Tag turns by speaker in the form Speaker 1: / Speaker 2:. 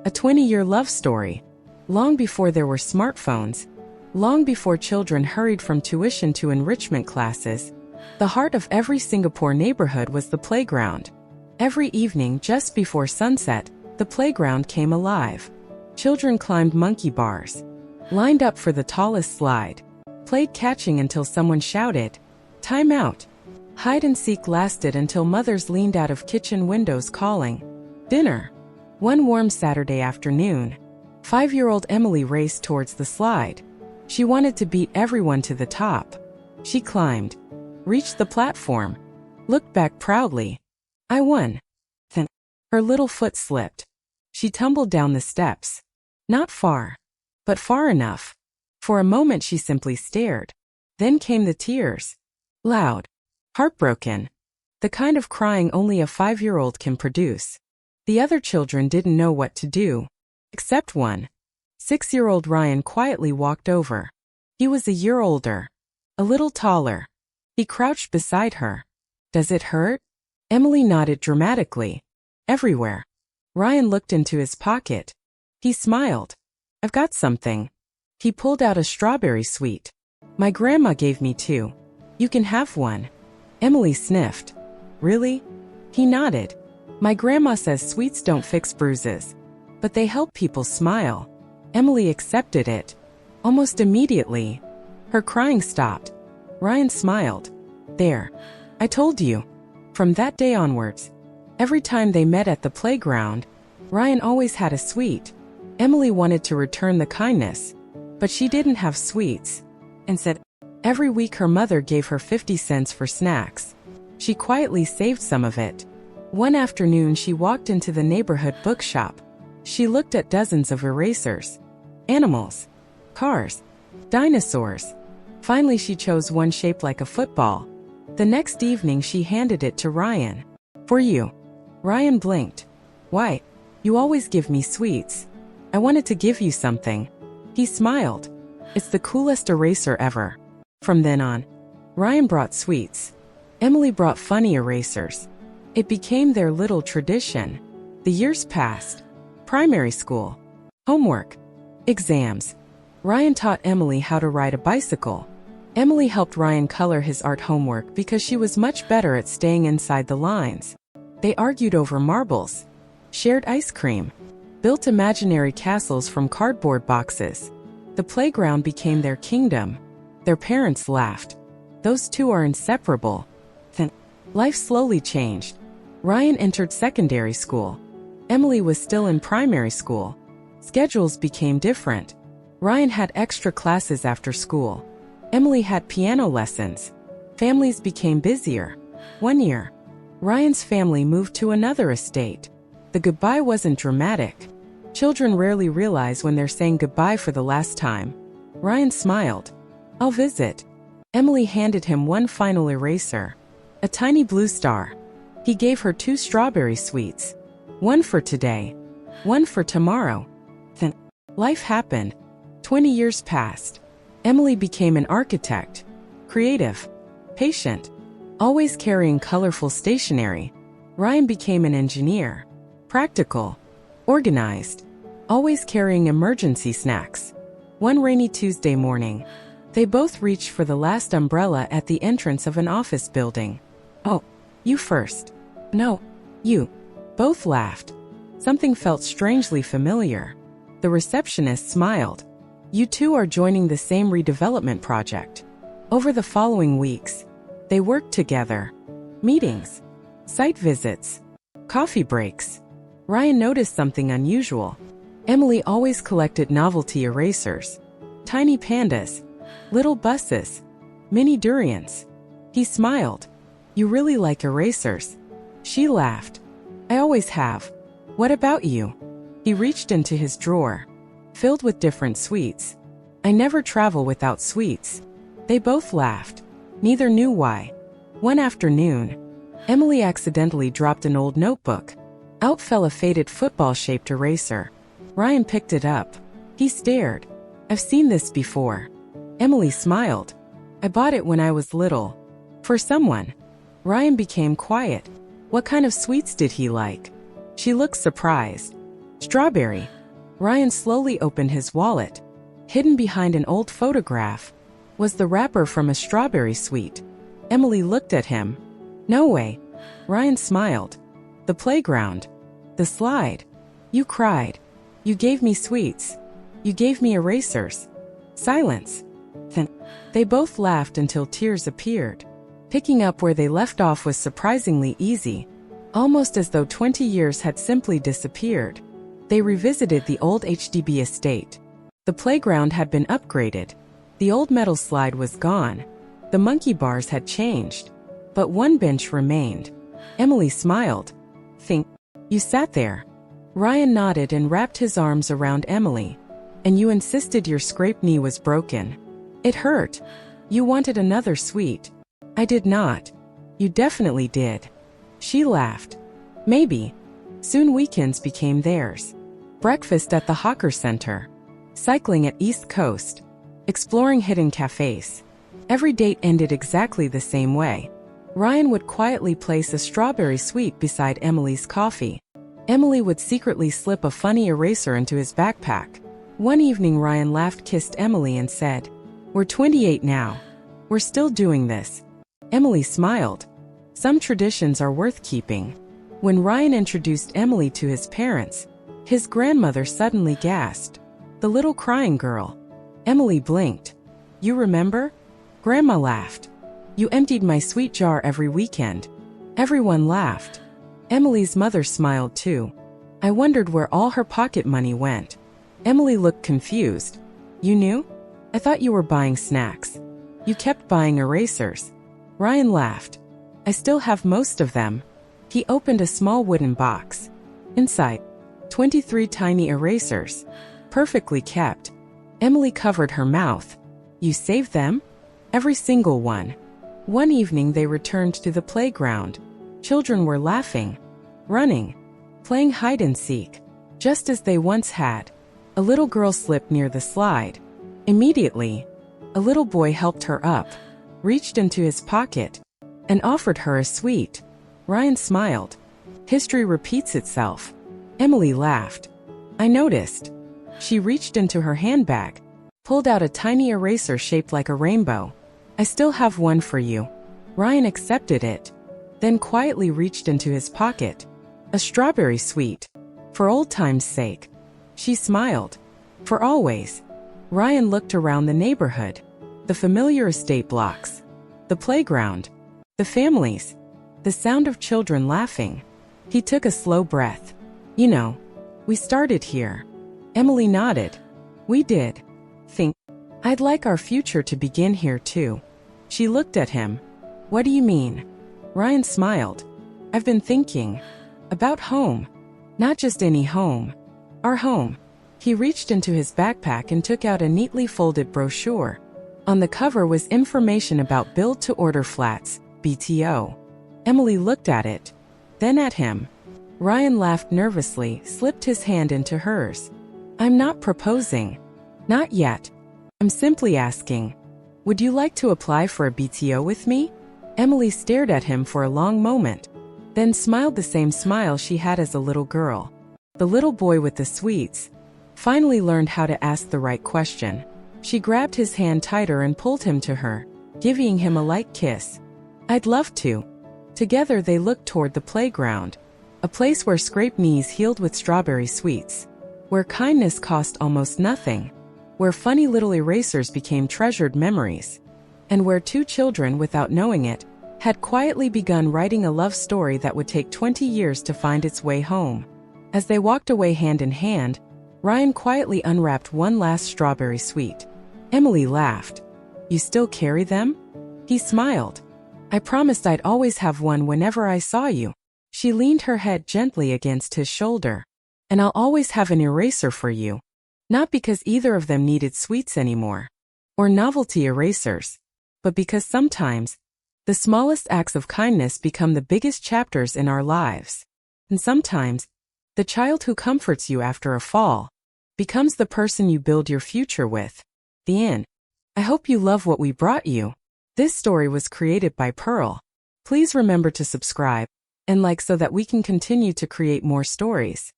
Speaker 1: A 20-year love story. Long before there were smartphones, long before children hurried from tuition to enrichment classes, the heart of every Singapore neighborhood was the playground. Every evening just before sunset, the playground came alive. Children climbed monkey bars, lined up for the tallest slide, played catching until someone shouted, "Time out!" Hide and seek lasted until mothers leaned out of kitchen windows calling, "Dinner!" One warm Saturday afternoon, 5-year-old Emily raced towards the slide. She wanted to beat everyone to the top. She climbed, reached the platform, looked back proudly. "I won." Then, her little foot slipped. She tumbled down the steps. Not far, but far enough. For a moment she simply stared. Then came the tears. Loud, heartbroken. The kind of crying only a 5-year-old can produce. The other children didn't know what to do. Except one. 6-year-old Ryan quietly walked over. He was a year older. A little taller. He crouched beside her. "Does it hurt?" Emily nodded dramatically. "Everywhere." Ryan looked into his pocket. He smiled. "I've got something." He pulled out a strawberry sweet. "My grandma gave me 2. You can have one." Emily sniffed. "Really?" He nodded. "My grandma says sweets don't fix bruises, but they help people smile." Emily accepted it. Almost immediately, her crying stopped. Ryan smiled. "There. I told you." From that day onwards, every time they met at the playground, Ryan always had a sweet. Emily wanted to return the kindness, but she didn't have sweets. Instead, every week her mother gave her 50 cents for snacks. She quietly saved some of it. One afternoon she walked into the neighborhood bookshop. She looked at dozens of erasers. Animals. Cars. Dinosaurs. Finally she chose one shaped like a football. The next evening she handed it to Ryan. "For you." Ryan blinked. "Why? You always give me sweets." "I wanted to give you something." He smiled. "It's the coolest eraser ever." From then on, Ryan brought sweets. Emily brought funny erasers. It became their little tradition. The years passed. Primary school. Homework. Exams. Ryan taught Emily how to ride a bicycle. Emily helped Ryan color his art homework because she was much better at staying inside the lines. They argued over marbles, shared ice cream, built imaginary castles from cardboard boxes. The playground became their kingdom. Their parents laughed. Those two are inseparable. Then, life slowly changed. Ryan entered secondary school. Emily was still in primary school. Schedules became different. Ryan had extra classes after school. Emily had piano lessons. Families became busier. One year, Ryan's family moved to another estate. The goodbye wasn't dramatic. Children rarely realize when they're saying goodbye for the last time. Ryan smiled. "I'll visit." Emily handed him one final eraser. A tiny blue star. He gave her 2 strawberry sweets. One for today, one for tomorrow. Then, life happened. 20 years passed. Emily became an architect. Creative. Patient. Always carrying colorful stationery. Ryan became an engineer. Practical. Organized. Always carrying emergency snacks. One rainy Tuesday morning, they both reached for the last umbrella at the entrance of an office building. "Oh, you first." "No, you." Both laughed. Something felt strangely familiar. The receptionist smiled. "You two are joining the same redevelopment project." Over the following weeks, they worked together. Meetings, site visits, coffee breaks. Ryan noticed something unusual. Emily always collected novelty erasers. Tiny pandas, little buses, mini durians. He smiled. "You really like erasers." She laughed. "I always have." "What about you?" He reached into his drawer, filled with different sweets. "I never travel without sweets." They both laughed. Neither knew why. One afternoon, Emily accidentally dropped an old notebook. Out fell a faded football-shaped eraser. Ryan picked it up. He stared. "I've seen this before." Emily smiled. "I bought it when I was little. For someone." Ryan became quiet. What kind of sweets did he like? She looked surprised. Strawberry. Ryan slowly opened his wallet. Hidden behind an old photograph was the wrapper from a strawberry sweet. Emily looked at him. No way. Ryan smiled. The playground. The slide. You cried. You gave me sweets. You gave me erasers. Silence. Then they both laughed until tears appeared. Picking up where they left off was surprisingly easy, almost as though 20 years had simply disappeared. They revisited the old HDB estate. The playground had been upgraded. The old metal slide was gone. The monkey bars had changed. But one bench remained. Emily smiled. Think. You sat there. Ryan nodded and wrapped his arms around Emily. And you insisted your scraped knee was broken. It hurt. You wanted another sweet. I did not. You definitely did. She laughed. Maybe. Soon weekends became theirs. Breakfast at the Hawker Center. Cycling at East Coast. Exploring hidden cafes. Every date ended exactly the same way. Ryan would quietly place a strawberry sweet beside Emily's coffee. Emily would secretly slip a funny eraser into his backpack. One evening Ryan laughed, kissed Emily and said, "We're 28 now. We're still doing this." Emily smiled. Some traditions are worth keeping. When Ryan introduced Emily to his parents, his grandmother suddenly gasped. The little crying girl. Emily blinked. You remember? Grandma laughed. You emptied my sweet jar every weekend. Everyone laughed. Emily's mother smiled too. I wondered where all her pocket money went. Emily looked confused. You knew? I thought you were buying snacks. You kept buying erasers. Ryan laughed. I still have most of them. He opened a small wooden box. Inside, 23 tiny erasers. Perfectly kept. Emily covered her mouth. You saved them? Every single one. One evening they returned to the playground. Children were laughing, running, playing hide and seek, just as they once had. A little girl slipped near the slide. Immediately, a little boy helped her up, reached into his pocket, and offered her a sweet. Ryan smiled. History repeats itself. Emily laughed. I noticed. She reached into her handbag, pulled out a tiny eraser shaped like a rainbow. I still have one for you. Ryan accepted it, then quietly reached into his pocket. A strawberry sweet. For old time's sake. She smiled. For always. Ryan looked around the neighborhood. The familiar estate blocks. The playground. The families. The sound of children laughing. He took a slow breath. You know, we started here. Emily nodded. We did. Think. I'd like our future to begin here too. She looked at him. What do you mean? Ryan smiled. I've been thinking. About home. Not just any home. Our home. He reached into his backpack and took out a neatly folded brochure. On the cover was information about build-to-order flats, BTO. Emily looked at it, then at him. Ryan laughed nervously, slipped his hand into hers. I'm not proposing. Not yet. I'm simply asking. Would you like to apply for a BTO with me? Emily stared at him for a long moment, then smiled the same smile she had as a little girl. The little boy with the sweets finally learned how to ask the right question. She grabbed his hand tighter and pulled him to her, giving him a light kiss. I'd love to. Together they looked toward the playground, a place where scraped knees healed with strawberry sweets, where kindness cost almost nothing, where funny little erasers became treasured memories, and where two children, without knowing it, had quietly begun writing a love story that would take 20 years to find its way home. As they walked away hand in hand, Ryan quietly unwrapped one last strawberry sweet. Emily laughed. You still carry them? He smiled. I promised I'd always have one whenever I saw you. She leaned her head gently against his shoulder. And I'll always have an eraser for you. Not because either of them needed sweets anymore, or novelty erasers, but because sometimes, the smallest acts of kindness become the biggest chapters in our lives. And sometimes, the child who comforts you after a fall becomes the person you build your future with. The end. I hope you love what we brought you. This story was created by Pearl. Please remember to subscribe and like so that we can continue to create more stories.